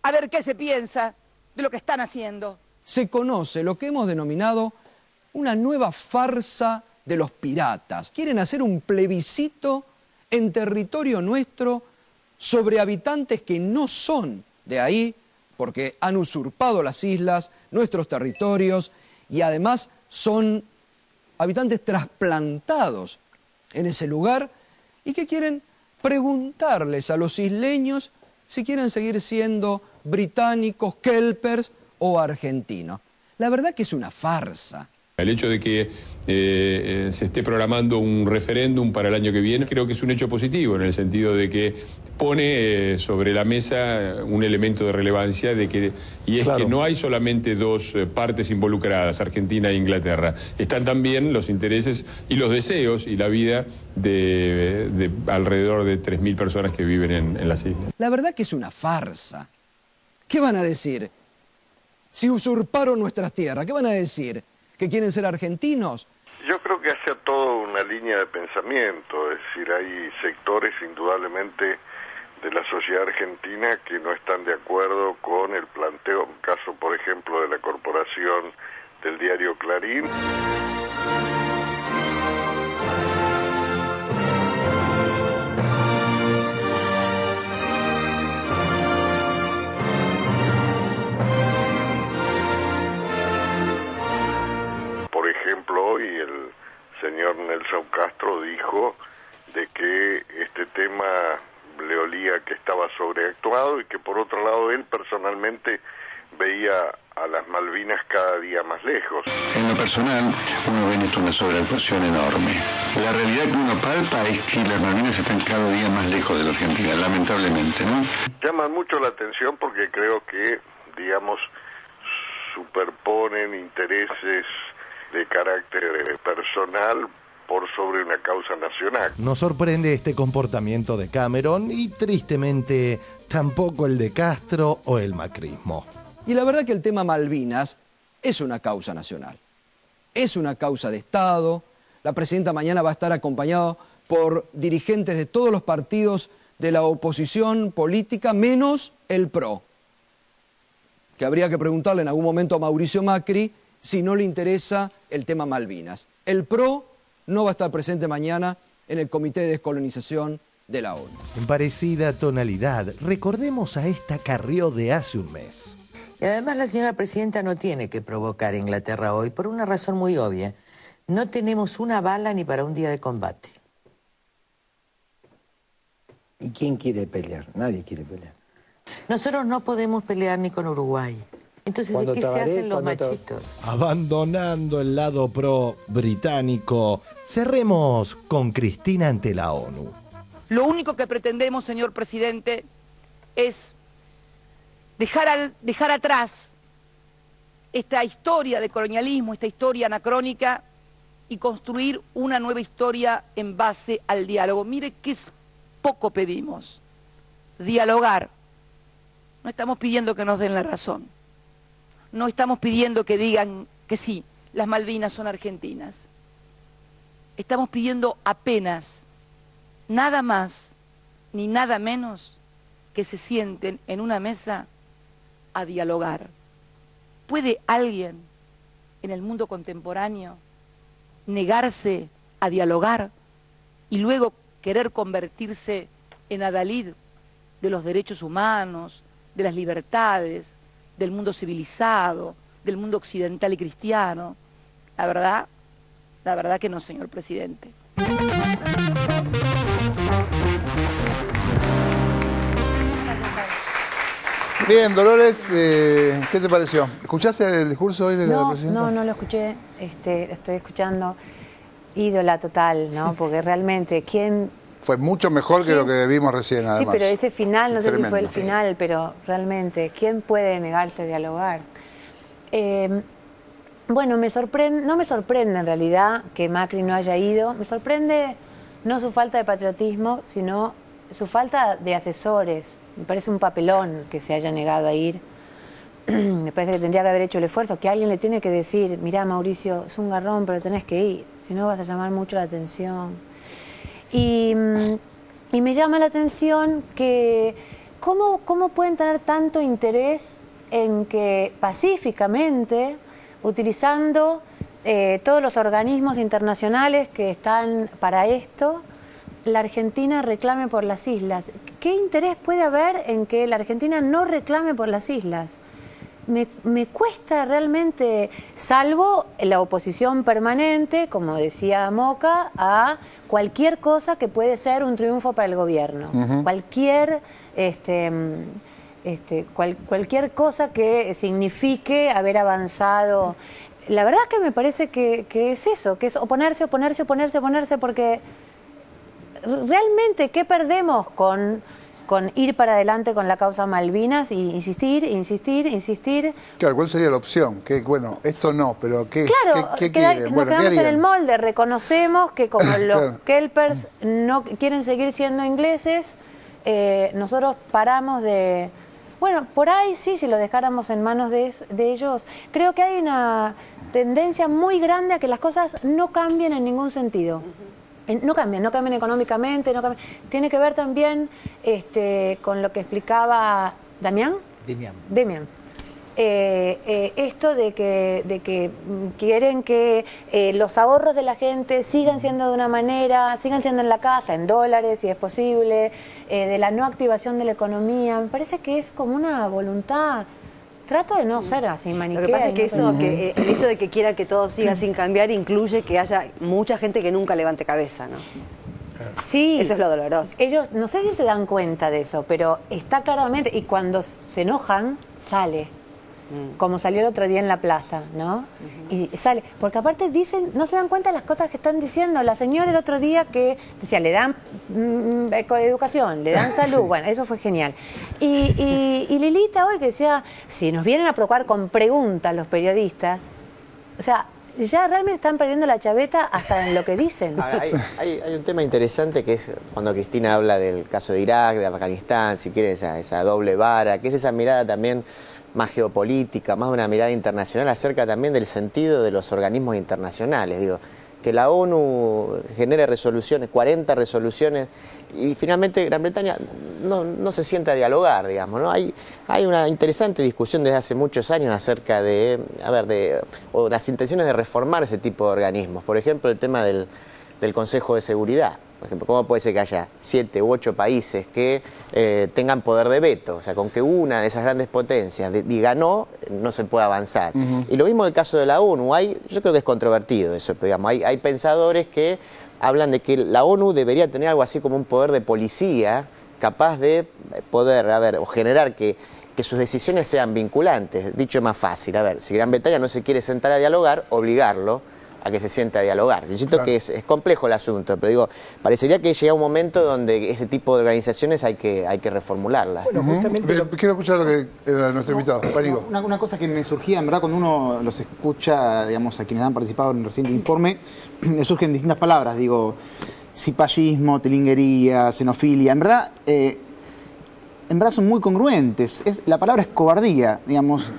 A ver qué se piensa de lo que están haciendo. Se conoce lo que hemos denominado una nueva farsa de los piratas. Quieren hacer un plebiscito en territorio nuestro sobre habitantes que no son de ahí, porque han usurpado las islas, nuestros territorios, y además son habitantes trasplantados en ese lugar y que quieren preguntarles a los isleños si quieren seguir siendo británicos, kelpers o argentinos. La verdad que es una farsa. El hecho de que se esté programando un referéndum para el año que viene, creo que es un hecho positivo, en el sentido de que pone sobre la mesa un elemento de relevancia, y es que no hay solamente dos partes involucradas, Argentina e Inglaterra. Están también los intereses y los deseos y la vida de alrededor de 3.000 personas que viven en las islas. La verdad que es una farsa. ¿Qué van a decir? Si usurparon nuestras tierras, ¿qué van a decir? ¿Que quieren ser argentinos? Yo creo que hace toda una línea de pensamiento, es decir, hay sectores indudablemente de la sociedad argentina que no están de acuerdo con el planteo, caso por ejemplo de la corporación del diario Clarín. Por ejemplo, hoy el señor Nelson Castro dijo de que este tema le olía que estaba sobreactuado y que por otro lado él personalmente veía a las Malvinas cada día más lejos. En lo personal, uno ve en esto una sobreactuación enorme. La realidad que uno palpa es que las Malvinas están cada día más lejos de la Argentina, lamentablemente, ¿no? Llaman mucho la atención porque creo que, digamos, superponen intereses de carácter personal por sobre una causa nacional. Nos sorprende este comportamiento de Cameron y tristemente tampoco el de Castro o el macrismo. Y la verdad que el tema Malvinas es una causa nacional, es una causa de Estado. La presidenta mañana va a estar acompañada por dirigentes de todos los partidos de la oposición política, menos el PRO, que habría que preguntarle en algún momento a Mauricio Macri si no le interesa el tema Malvinas. El PRO no va a estar presente mañana en el Comité de Descolonización de la ONU. En parecida tonalidad, recordemos a esta Carrió de hace un mes. Y además la señora presidenta no tiene que provocar a Inglaterra hoy por una razón muy obvia. No tenemos una bala ni para un día de combate. ¿Y quién quiere pelear? Nadie quiere pelear. Nosotros no podemos pelear ni con Uruguay. Entonces, ¿de qué se hacen los machitos? Abandonando el lado pro británico, cerremos con Cristina ante la ONU. Lo único que pretendemos, señor presidente, es dejar atrás esta historia de colonialismo, esta historia anacrónica, y construir una nueva historia en base al diálogo. Mire qué poco pedimos. Dialogar. No estamos pidiendo que nos den la razón. No estamos pidiendo que digan que sí, las Malvinas son argentinas. Estamos pidiendo apenas, nada más ni nada menos, que se sienten en una mesa a dialogar. ¿Puede alguien en el mundo contemporáneo negarse a dialogar y luego querer convertirse en adalid de los derechos humanos, de las libertades, del mundo civilizado, del mundo occidental y cristiano? La verdad que no, señor presidente. Bien, Dolores, ¿qué te pareció? ¿Escuchaste el discurso hoy de la presidenta? No lo escuché, estoy escuchando, ídola total, ¿no? Porque realmente, ¿quién...? Fue mucho mejor que lo que vimos recién, además. Sí, pero ese final, no sé si fue el Tremendo. final, pero realmente, ¿quién puede negarse a dialogar? Bueno, no me sorprende en realidad que Macri no haya ido. Me sorprende no su falta de patriotismo, sino su falta de asesores. Me parece un papelón que se haya negado a ir. me parece que tendría que haber hecho el esfuerzo, que alguien le tiene que decir, mirá Mauricio, es un garrón, pero tenés que ir, si no vas a llamar mucho la atención. Y me llama la atención que cómo pueden tener tanto interés en que pacíficamente, utilizando todos los organismos internacionales que están para esto, la Argentina reclame por las islas. ¿Qué interés puede haber en que la Argentina no reclame por las islas? Me cuesta realmente, salvo la oposición permanente, como decía Moca, a cualquier cosa que puede ser un triunfo para el gobierno. Cualquier cualquier cosa que signifique haber avanzado. La verdad es que me parece que es eso, que es oponerse, porque realmente, ¿qué perdemos con ir para adelante con la causa Malvinas y insistir? Claro, ¿cuál sería la opción? Que bueno, esto no, pero ¿qué quieren? Nos Bueno, quedamos en el molde, reconocemos que como los kelpers no quieren seguir siendo ingleses, nosotros paramos de... Bueno, por ahí sí, si lo dejáramos en manos de ellos, creo que hay una tendencia muy grande a que las cosas no cambien en ningún sentido. No cambian económicamente, tiene que ver también con lo que explicaba Demian. Esto de que quieren que los ahorros de la gente sigan siendo de una manera, sigan siendo en la casa, en dólares si es posible, de la no activación de la economía. Me parece que es como una voluntad. Trato de no ser así maniquea. Lo que pasa es que el hecho de que quiera que todo siga sin cambiar incluye que haya mucha gente que nunca levante cabeza, ¿no? Sí. Eso es lo doloroso. Ellos, no sé si se dan cuenta de eso, pero está claramente, y cuando se enojan, sale. Como salió el otro día en la plaza, ¿no? Y sale, porque aparte dicen, no se dan cuenta de las cosas que están diciendo. La señora el otro día que decía, le dan educación, le dan salud, bueno, eso fue genial. Y Lilita hoy que decía, si nos vienen a provocar con preguntas los periodistas, o sea, ya realmente están perdiendo la chaveta hasta en lo que dicen. Ahora, hay un tema interesante que es cuando Cristina habla del caso de Irak, de Afganistán, si quieren esa doble vara, que es esa mirada también más geopolítica, más una mirada internacional acerca también del sentido de los organismos internacionales. Digo, que la ONU genere resoluciones, 40 resoluciones, y finalmente Gran Bretaña no se sienta a dialogar, digamos, ¿no? Hay una interesante discusión desde hace muchos años acerca de las intenciones de reformar ese tipo de organismos. Por ejemplo, el tema del Consejo de Seguridad. Por ejemplo, ¿cómo puede ser que haya 7 u 8 países que tengan poder de veto? O sea, con que una de esas grandes potencias diga no se puede avanzar. Y lo mismo en el caso de la ONU. Yo creo que es controvertido eso, pero digamos, hay pensadores que hablan de que la ONU debería tener algo así como un poder de policía capaz de poder, o generar que sus decisiones sean vinculantes. Dicho más fácil, si Gran Bretaña no se quiere sentar a dialogar, obligarlo a que se siente a dialogar. Yo siento que es complejo el asunto, pero digo, parecería que llega un momento donde ese tipo de organizaciones hay que reformularlas. Bueno, justamente quiero escuchar lo que era nuestro invitado, Panigo. Una cosa que me surgía, en verdad, cuando uno los escucha, digamos, a quienes han participado en el reciente informe, le surgen distintas palabras, digo, cipallismo, tilinguería, xenofilia, en verdad son muy congruentes. La palabra es cobardía, digamos,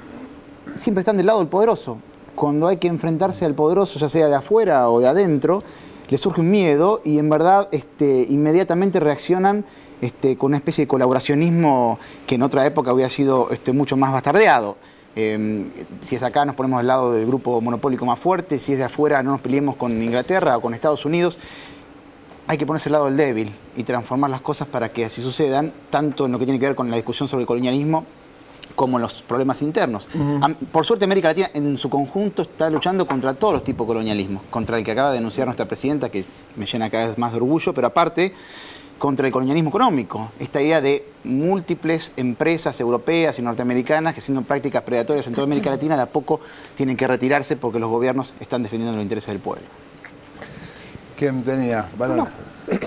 siempre están del lado del poderoso. Cuando hay que enfrentarse al poderoso, ya sea de afuera o de adentro, le surge un miedo y en verdad inmediatamente reaccionan con una especie de colaboracionismo que en otra época hubiera sido mucho más bastardeado. Si es acá, nos ponemos al lado del grupo monopólico más fuerte; si es de afuera, no nos peleemos con Inglaterra o con Estados Unidos. Hay que ponerse al lado del débil y transformar las cosas para que así sucedan, tanto en lo que tiene que ver con la discusión sobre el colonialismo como en los problemas internos. Por suerte, América Latina en su conjunto está luchando contra todos los tipos de colonialismo, contra el que acaba de denunciar nuestra presidenta, que me llena cada vez más de orgullo, pero aparte contra el colonialismo económico, esta idea de múltiples empresas europeas y norteamericanas que, haciendo prácticas predatorias en toda América Latina, de a poco tienen que retirarse porque los gobiernos están defendiendo los intereses del pueblo. ¿Quién tenía? Banana.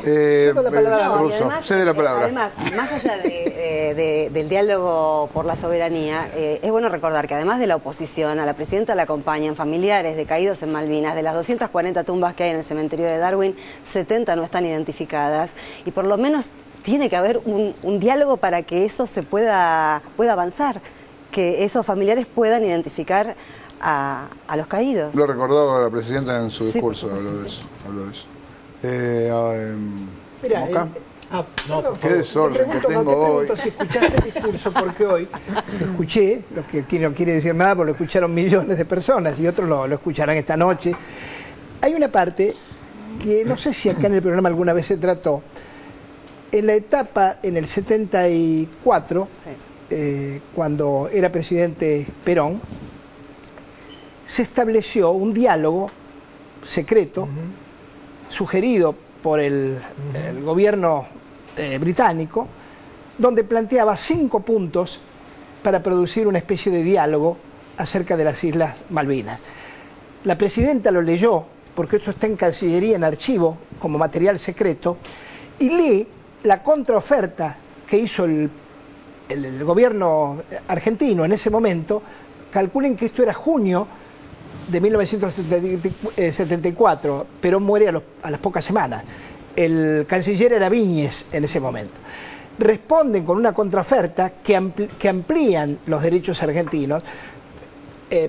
Cede la palabra. Además, más allá del diálogo por la soberanía, es bueno recordar que además de la oposición, a la presidenta la acompañan familiares de caídos en Malvinas. De las 240 tumbas que hay en el cementerio de Darwin, 70 no están identificadas, y por lo menos tiene que haber un diálogo para que eso se pueda avanzar. que esos familiares puedan identificar a los caídos. Lo recordó la presidenta en su discurso, habló de eso. Mirá, qué desorden que tengo hoy. Si escuchaste el discurso, porque hoy lo escuché, lo que no quiere decir nada, porque lo escucharon millones de personas y otros lo escucharán esta noche. Hay una parte que no sé si acá en el programa alguna vez se trató. En la etapa, en el 74, cuando era presidente Perón, se estableció un diálogo secreto sugerido por el gobierno británico, donde planteaba 5 puntos para producir una especie de diálogo acerca de las Islas Malvinas. La presidenta lo leyó, porque esto está en Cancillería en archivo, como material secreto, y lee la contraoferta que hizo el gobierno argentino en ese momento. Calculen que esto era junio de 1974, Perón muere a las pocas semanas. El canciller era Viñes en ese momento. Responden con una contraoferta que amplían los derechos argentinos.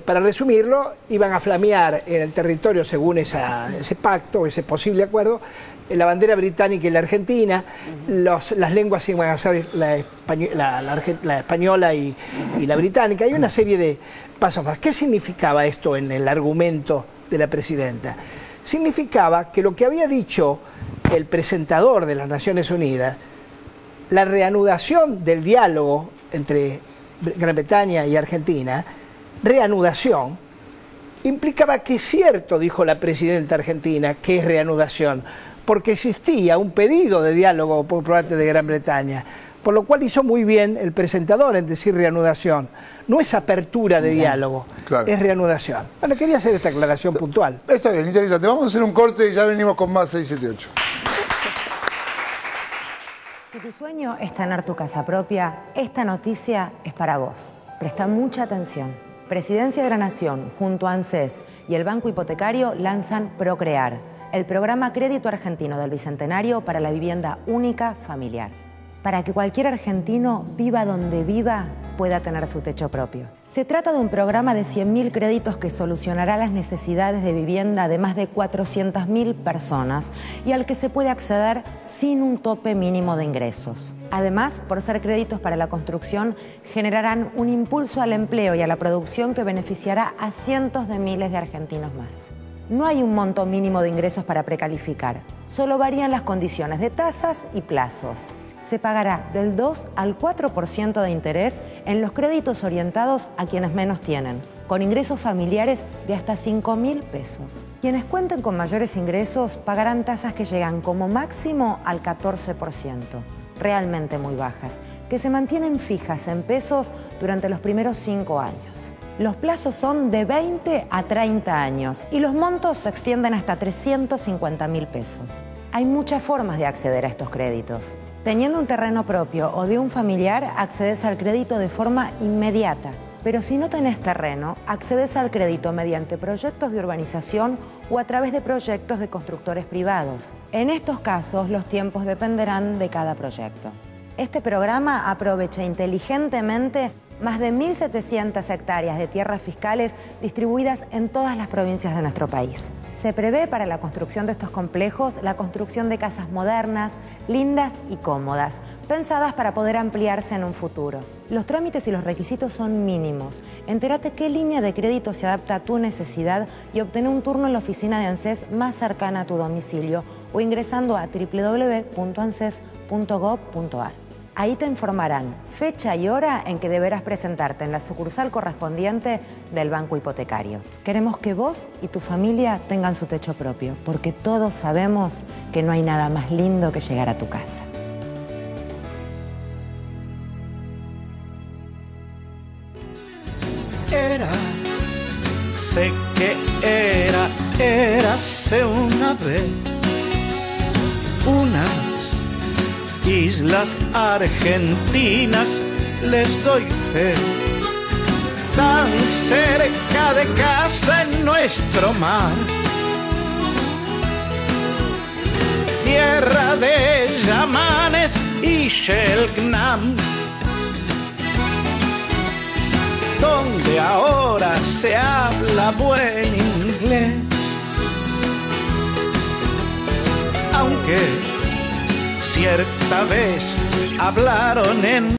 Para resumirlo, iban a flamear en el territorio, según ese pacto, ese posible acuerdo, la bandera británica y la argentina. Las lenguas iban a ser la española y la británica. Hay una serie de pasos más. ¿Qué significaba esto en el argumento de la presidenta? Significaba que lo que había dicho el presentador de las Naciones Unidas, la reanudación del diálogo entre Gran Bretaña y Argentina, reanudación, implicaba que es cierto, dijo la presidenta argentina, que es reanudación, porque existía un pedido de diálogo por parte de Gran Bretaña, por lo cual hizo muy bien el presentador en decir reanudación. No es apertura de diálogo, es reanudación. Bueno, quería hacer esta aclaración puntual. Está bien, interesante. Vamos a hacer un corte y ya venimos con más 678. Si tu sueño es tener tu casa propia, esta noticia es para vos. Presta mucha atención. Presidencia de la Nación, junto a ANSES y el Banco Hipotecario, lanzan Procrear, el programa Crédito Argentino del Bicentenario para la vivienda única familiar. Para que cualquier argentino, viva donde viva, pueda tener su techo propio. Se trata de un programa de 100.000 créditos que solucionará las necesidades de vivienda de más de 400.000 personas y al que se puede acceder sin un tope mínimo de ingresos. Además, por ser créditos para la construcción, generarán un impulso al empleo y a la producción que beneficiará a cientos de miles de argentinos más. No hay un monto mínimo de ingresos para precalificar, solo varían las condiciones de tasas y plazos. Se pagará del 2 al 4% de interés en los créditos orientados a quienes menos tienen, con ingresos familiares de hasta 5.000 pesos. Quienes cuenten con mayores ingresos pagarán tasas que llegan como máximo al 14%, realmente muy bajas, que se mantienen fijas en pesos durante los primeros 5 años. Los plazos son de 20 a 30 años y los montos se extienden hasta 350.000 pesos. Hay muchas formas de acceder a estos créditos. Teniendo un terreno propio o de un familiar, accedes al crédito de forma inmediata. Pero si no tenés terreno, accedes al crédito mediante proyectos de urbanización o a través de proyectos de constructores privados. En estos casos, los tiempos dependerán de cada proyecto. Este programa aprovecha inteligentemente más de 1.700 hectáreas de tierras fiscales distribuidas en todas las provincias de nuestro país. Se prevé para la construcción de estos complejos la construcción de casas modernas, lindas y cómodas, pensadas para poder ampliarse en un futuro. Los trámites y los requisitos son mínimos. Entérate qué línea de crédito se adapta a tu necesidad y obtener un turno en la oficina de ANSES más cercana a tu domicilio o ingresando a www.anses.gov.ar. Ahí te informarán fecha y hora en que deberás presentarte en la sucursal correspondiente del Banco Hipotecario. Queremos que vos y tu familia tengan su techo propio, porque todos sabemos que no hay nada más lindo que llegar a tu casa. Sé que érase una vez unas islas argentinas, les doy fe, tan cerca de casa en nuestro mar, tierra de Yamanes y Shelknam, se habla buen inglés. Aunque cierta vez hablaron en